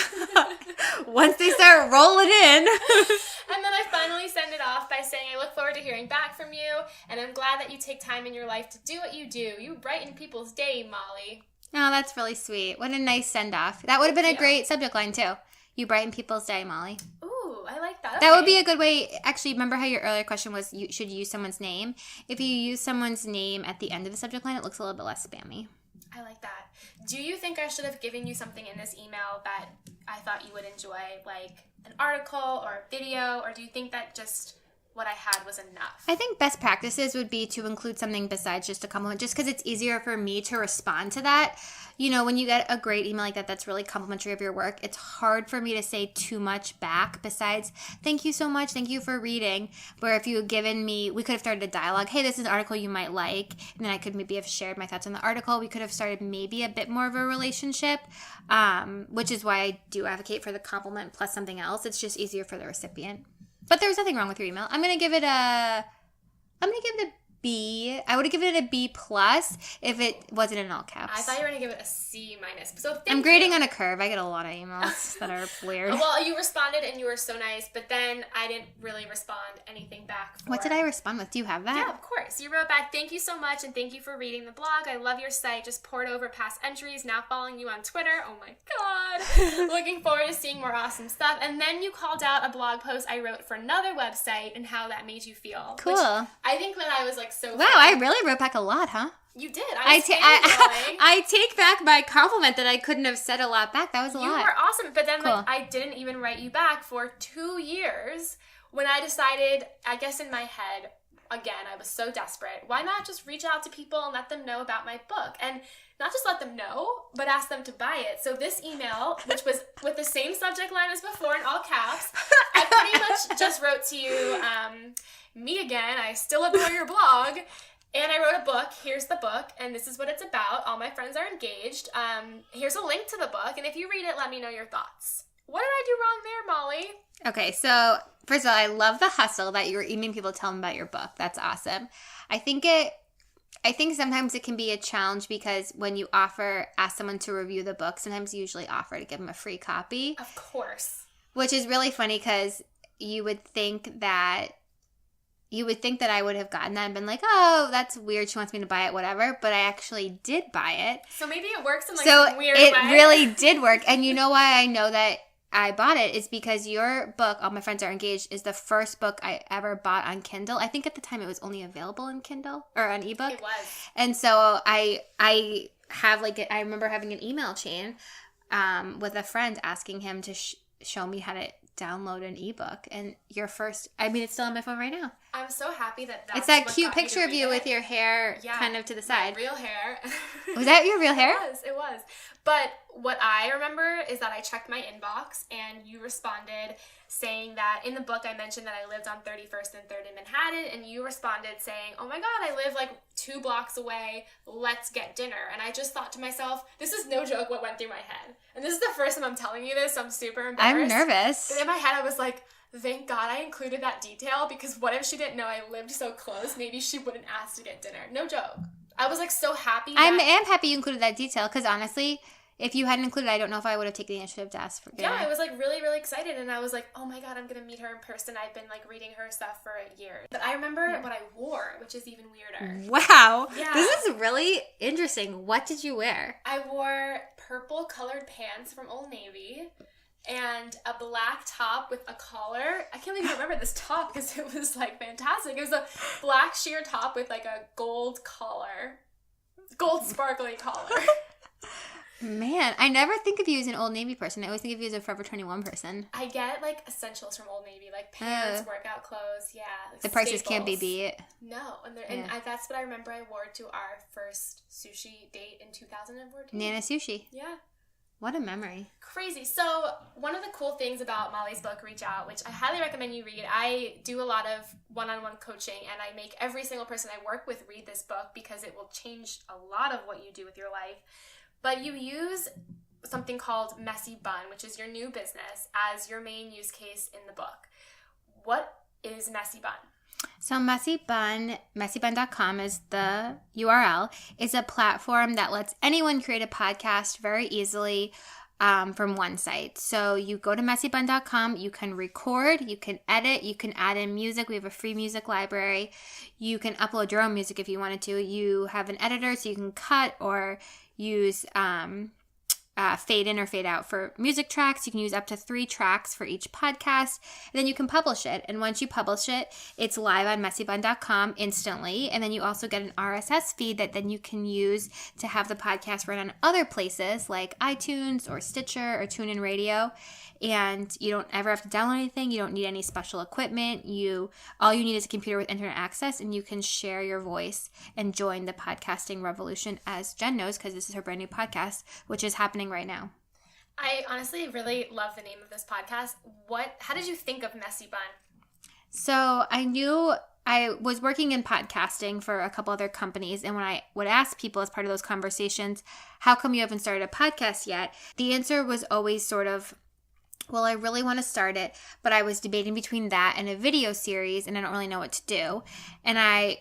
Once they start rolling in. And then I finally send it off by saying I look forward to hearing back from you, and I'm glad that you take time in your life to do what you do. You brighten people's day, Molly. Oh, that's really sweet. What a nice send-off. That would have been a great subject line, too. You brighten people's day, Molly. Ooh, I like that. Okay. That would be a good way. Actually, remember how your earlier question was, you should use someone's name? If you use someone's name at the end of the subject line, it looks a little bit less spammy. I like that. Do you think I should have given you something in this email that I thought you would enjoy, like an article or a video, or do you think that just what I had was enough. I think best practices would be to include something besides just a compliment, just because it's easier for me to respond to that. You know, when you get a great email like that that's really complimentary of your work, it's hard for me to say too much back besides, thank you so much, thank you for reading. Where if you had given me, we could have started a dialogue, hey, this is an article you might like, and then I could maybe have shared my thoughts on the article. We could have started maybe a bit more of a relationship, which is why I do advocate for the compliment plus something else. It's just easier for the recipient. But there's nothing wrong with your email. I'm going to give it a B. I would have given it a B plus if it wasn't in all caps. I thought you were going to give it a C minus. So I'm grading on a curve. I get a lot of emails that are weird. Well, you responded and you were so nice, but then I didn't really respond anything back. What did I respond with? Do you have that? Yeah, of course. You wrote back, thank you so much and thank you for reading the blog. I love your site. Just poured over past entries. Now following you on Twitter. Oh my God. Looking forward to seeing more awesome stuff. And then you called out a blog post I wrote for another website and how that made you feel. Cool. Which I think that I was like so wow, I really wrote back a lot, huh? You did. I take back my compliment that I couldn't have said a lot back. That was a lot. You were awesome. But then cool. like I didn't even write you back for 2 years when I decided, I guess in my head, again, I was so desperate. Why not just reach out to people and let them know about my book? And not just let them know, but ask them to buy it. So this email, which was with the same subject line as before in all caps, I pretty much just wrote to you, me again, I still adore your blog. And I wrote a book. Here's the book, and this is what it's about. All my friends are engaged. Here's a link to the book, and if you read it, let me know your thoughts. What did I do wrong there, Molly? Okay, so first of all, I love the hustle that you were emailing people to tell them about your book. That's awesome. I think sometimes it can be a challenge because when you ask someone to review the book, sometimes you usually offer to give them a free copy. Of course. Which is really funny because you would think that I would have gotten that and been like, oh, that's weird. She wants me to buy it, whatever. But I actually did buy it. So maybe it works in some weird way. So it really did work. And you know why I know that I bought it is because your book, All My Friends Are Engaged, is the first book I ever bought on Kindle. I think at the time it was only available in Kindle or on ebook. It was. And so I have I remember having an email chain with a friend asking him to show me how to download an ebook, and it's still on my phone right now. I'm so happy that's it's that cute picture of you with your hair kind of to the side. Real hair. Was that your real hair? It was. But what I remember is that I checked my inbox and you responded saying that in the book I mentioned that I lived on 31st and 3rd in Manhattan, and you responded saying, oh my God, I live 2 blocks away, let's get dinner. And I just thought to myself, this is no joke what went through my head. And this is the first time I'm telling you this, so I'm super embarrassed. I'm nervous. But in my head I was like, thank God I included that detail, because what if she didn't know I lived so close? Maybe she wouldn't ask to get dinner. No joke. I was so happy. I am happy you included that detail, because honestly, if you hadn't included it, I don't know if I would have taken the initiative to ask for dinner. Yeah, I was really, really excited, and I was like, oh my God, I'm going to meet her in person. I've been reading her stuff for a year. But I remember what I wore, which is even weirder. Wow. Yeah. This is really interesting. What did you wear? I wore purple colored pants from Old Navy and a black top with a collar. I can't even remember this top because it was fantastic. It was a black sheer top with a gold collar. Gold sparkly collar. Man, I never think of you as an Old Navy person. I always think of you as a Forever 21 person. I get essentials from Old Navy, pants, workout clothes, yeah. The prices can't be beat. No, and that's what I remember I wore to our first sushi date in 2014. Nana Sushi. Yeah. What a memory. Crazy. So one of the cool things about Molly's book, Reach Out, which I highly recommend you read, I do a lot of one-on-one coaching, and I make every single person I work with read this book because it will change a lot of what you do with your life. But you use something called Messy Bun, which is your new business, as your main use case in the book. What is Messy Bun? So messybun.com is the URL. It's a platform that lets anyone create a podcast very easily from one site. So you go to messybun.com, you can record, you can edit, you can add in music. We have a free music library. You can upload your own music if you wanted to. You have an editor so you can cut or use fade in or fade out for music tracks. You can use up to 3 tracks for each podcast. And then you can publish it. And once you publish it, it's live on messybun.com instantly. And then you also get an RSS feed that then you can use to have the podcast run on other places like iTunes or Stitcher or TuneIn Radio. and you don't ever have to download anything. You don't need any special equipment. All you need is a computer with internet access, and you can share your voice and join the podcasting revolution, as Jen knows, because this is her brand new podcast, which is happening right now. I honestly really love the name of this podcast. How did you think of Messy Bun? So I knew I was working in podcasting for a couple other companies, and when I would ask people as part of those conversations, how come you haven't started a podcast yet? The answer was always sort of, well, I really want to start it, but I was debating between that and a video series, and I don't really know what to do.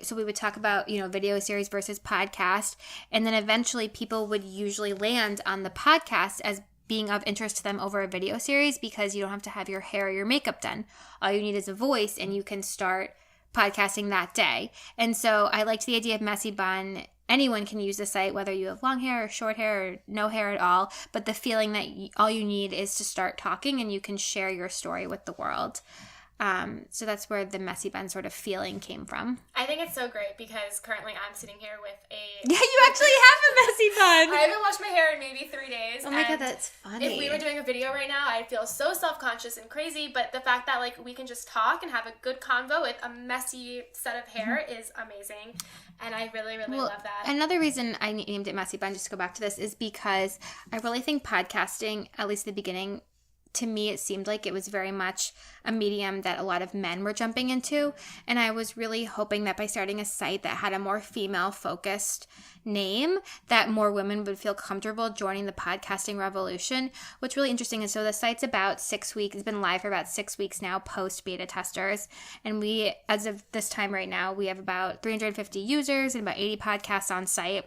So we would talk about, video series versus podcast, and then eventually people would usually land on the podcast as being of interest to them over a video series, because you don't have to have your hair or your makeup done. All you need is a voice, and you can start podcasting that day. And so I liked the idea of Messy Bun. Anyone can use the site, whether you have long hair or short hair or no hair at all, but the feeling that all you need is to start talking, and you can share your story with the world. So that's where the Messy Bun sort of feeling came from. I think it's so great because currently I'm sitting here with Yeah, you actually have a Messy Bun! I haven't washed my hair in maybe 3 days. Oh my God, that's funny. If we were doing a video right now, I'd feel so self-conscious and crazy, but the fact that we can just talk and have a good convo with a messy set of hair is amazing, and I really, really love that. Another reason I named it Messy Bun, just to go back to this, is because I really think podcasting, at least at the beginning, to me, it seemed like it was very much a medium that a lot of men were jumping into. And I was really hoping that by starting a site that had a more female-focused name, that more women would feel comfortable joining the podcasting revolution. What's really interesting is, so the site's about 6 weeks. It's been live for about 6 weeks now, post-beta testers. And we, as of this time right now, we have about 350 users and about 80 podcasts on site.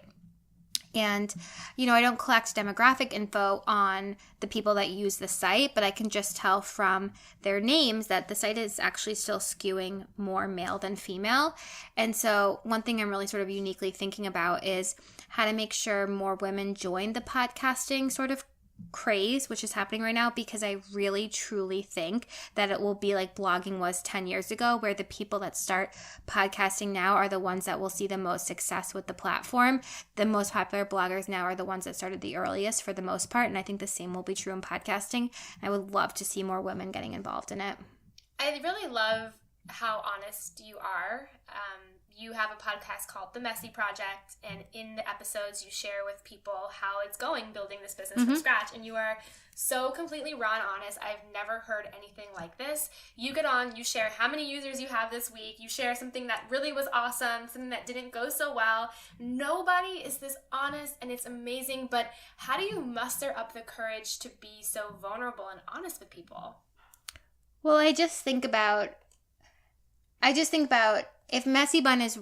And, I don't collect demographic info on the people that use the site, but I can just tell from their names that the site is actually still skewing more male than female. And so one thing I'm really sort of uniquely thinking about is how to make sure more women join the podcasting sort of craze, which is happening right now, because I really truly think that it will be like blogging was 10 years ago, where the people that start podcasting now are the ones that will see the most success with the platform. The most popular bloggers now are the ones that started the earliest for the most part, and I think the same will be true in podcasting. I would love to see more women getting involved in it. I really love how honest you are. You have a podcast called The Messy Project, and in the episodes you share with people how it's going building this business from scratch, and you are so completely raw and honest. I've never heard anything like this. You get on, you share how many users you have this week, you share something that really was awesome, something that didn't go so well. Nobody is this honest, and it's amazing, but how do you muster up the courage to be so vulnerable and honest with people? Well, I just think about if Messy Bun is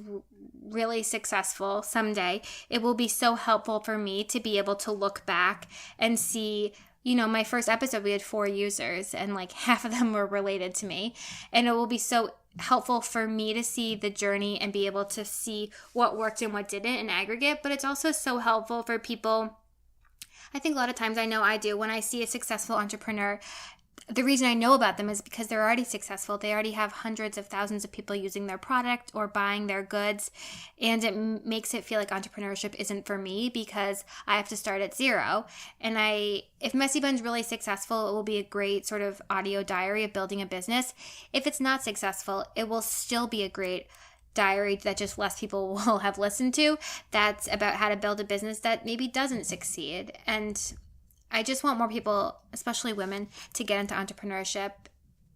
really successful someday, it will be so helpful for me to be able to look back and see, my first episode, we had 4 users, and half of them were related to me. And it will be so helpful for me to see the journey and be able to see what worked and what didn't in aggregate. But it's also so helpful for people. I think a lot of times, I know I do, when I see a successful entrepreneur, the reason I know about them is because they're already successful. They already have hundreds of thousands of people using their product or buying their goods. And it makes it feel like entrepreneurship isn't for me, because I have to start at zero. And if Messy Bun's really successful, it will be a great sort of audio diary of building a business. If it's not successful, it will still be a great diary that just less people will have listened to. That's about how to build a business that maybe doesn't succeed. And I just want more people, especially women, to get into entrepreneurship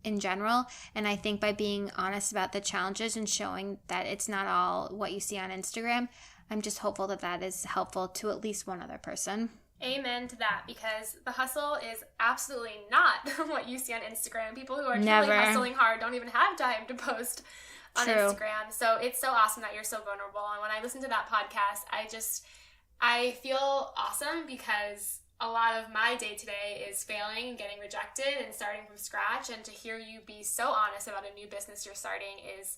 in general. And I think by being honest about the challenges and showing that it's not all what you see on Instagram, I'm just hopeful that that is helpful to at least one other person. Amen to that, because the hustle is absolutely not what you see on Instagram. People who are truly hustling hard don't even have time to post on Instagram. So it's so awesome that you're so vulnerable. And when I listen to that podcast, I feel awesome, because a lot of my day-to-day is failing and getting rejected and starting from scratch, and to hear you be so honest about a new business you're starting is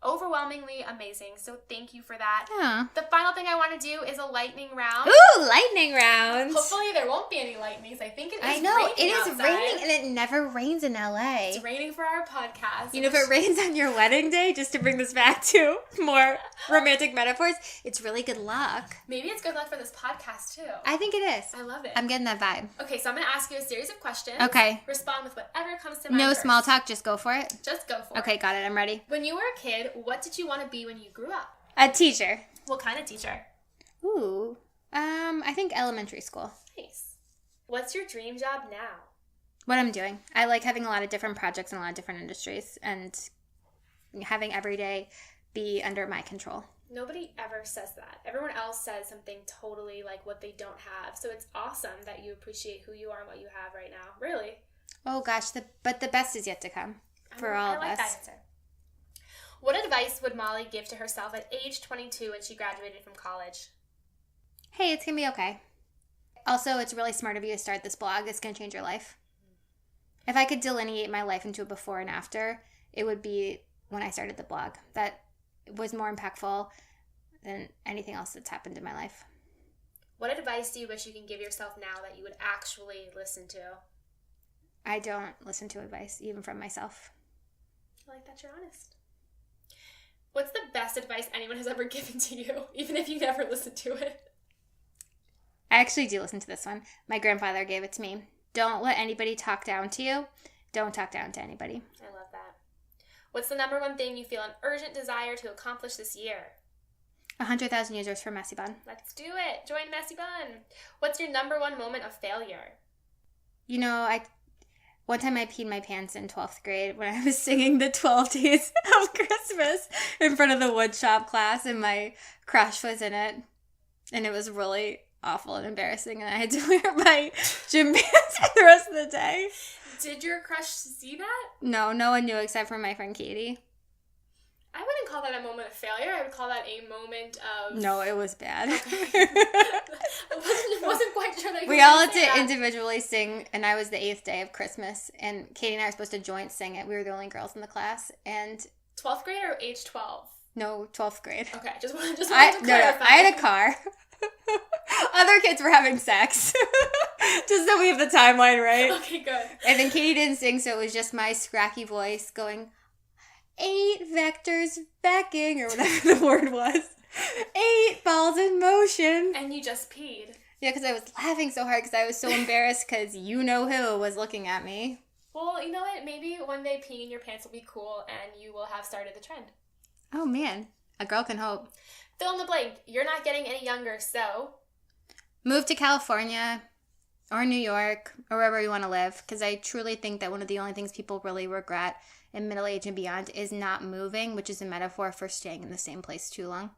overwhelmingly amazing. So thank you for that. Yeah. The final thing I want to do is a lightning round. Ooh, lightning rounds. Hopefully there won't be any lightnings. I think it is I know, raining it is outside. raining and it never rains in LA. It's raining for our podcast. You know, if it rains on your wedding day, just to bring this back to more romantic metaphors, it's really good luck. Maybe it's good luck for this podcast too. I think it is. I love it. I'm getting that vibe. Okay, so I'm going to ask you a series of questions. Okay. Respond with whatever comes to mind. No first. small talk, just go for it. Just go for it. Okay, got it. I'm ready. When you were a kid, what did you want to be when you grew up? A teacher. What kind of teacher? Ooh. I think elementary school. Nice. What's your dream job now? What I'm doing. I like having a lot of different projects in a lot of different industries and having every day be under my control. Nobody ever says that. Everyone else says something totally like what they don't have. So it's awesome that you appreciate who you are and what you have right now. Really. Oh gosh, but the best is yet to come for all of us. I like that answer. What advice would Molly give to herself at age 22 when she graduated from college? Hey, it's going to be okay. Also, it's really smart of you to start this blog. It's going to change your life. If I could delineate my life into a before and after, it would be when I started the blog. That was more impactful than anything else that's happened in my life. What advice do you wish you can give yourself now that you would actually listen to? I don't listen to advice, even from myself. I like that you're honest. What's the best advice anyone has ever given to you, even if you never listened to it? I actually do listen to this one. My grandfather gave it to me. Don't let anybody talk down to you. Don't talk down to anybody. I love that. What's the number one thing you feel an urgent desire to accomplish this year? 100,000 users for Messy Bun. Let's do it. Join Messy Bun. What's your number one moment of failure? You know, one time I peed my pants in 12th grade when I was singing the 12 Days of Christmas in front of the woodshop class, and my crush was in it. And it was really awful and embarrassing, and I had to wear my gym pants for the rest of the day. Did your crush see that? No one knew except for my friend Katie. I wouldn't call that a moment of failure. I would call that a moment of... No, it was bad. Okay. wasn't quite sure that you We all had to individually sing, and I was the 8th day of Christmas, and Katie and I were supposed to joint sing it. We were the only girls in the class, and... 12th grade or age 12? No, 12th grade. Okay, just wanted to clarify. No, I had a car. Other kids were having sex. Just so we have the timeline right. Okay, good. And then Katie didn't sing, so it was just my scracky voice going, 8 vectors backing, or whatever the word was. 8 balls in motion. And you just peed. Yeah, because I was laughing so hard because I was so embarrassed because you know who was looking at me. Well, you know what? Maybe one day peeing in your pants will be cool and you will have started the trend. Oh, man. A girl can hope. Fill in the blank. You're not getting any younger, so... Move to California or New York or wherever you want to live, because I truly think that one of the only things people really regret in middle age and beyond is not moving, which is a metaphor for staying in the same place too long.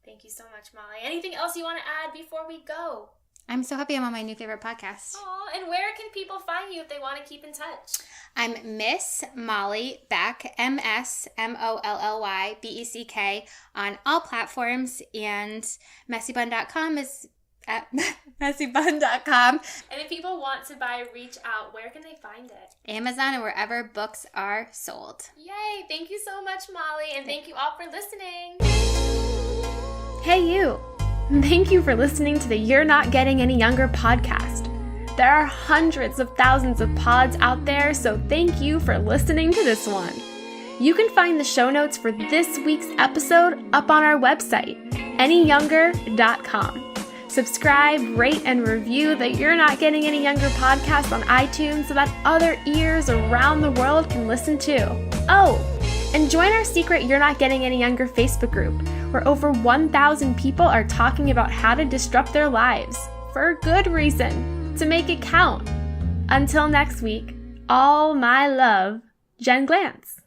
Thank you so much, Molly. Anything else you want to add before we go? I'm so happy I'm on my new favorite podcast. Aw, and where can people find you if they want to keep in touch? I'm Miss Molly Beck, MSMOLLYBECK on all platforms, and messybun.com is at messybun.com. And if people want to buy Reach Out, where can they find it? Amazon and wherever books are sold. Yay! Thank you so much, Molly, and thank you all for listening. Hey, you! Thank you for listening to the You're Not Getting Any Younger podcast. There are hundreds of thousands of pods out there, so thank you for listening to this one. You can find the show notes for this week's episode up on our website, anyyounger.com. Subscribe, rate, and review the You're Not Getting Any Younger podcast on iTunes so that other ears around the world can listen too. Oh, and join our secret You're Not Getting Any Younger Facebook group, where over 1,000 people are talking about how to disrupt their lives, for a good reason, to make it count. Until next week, all my love, Jen Glantz.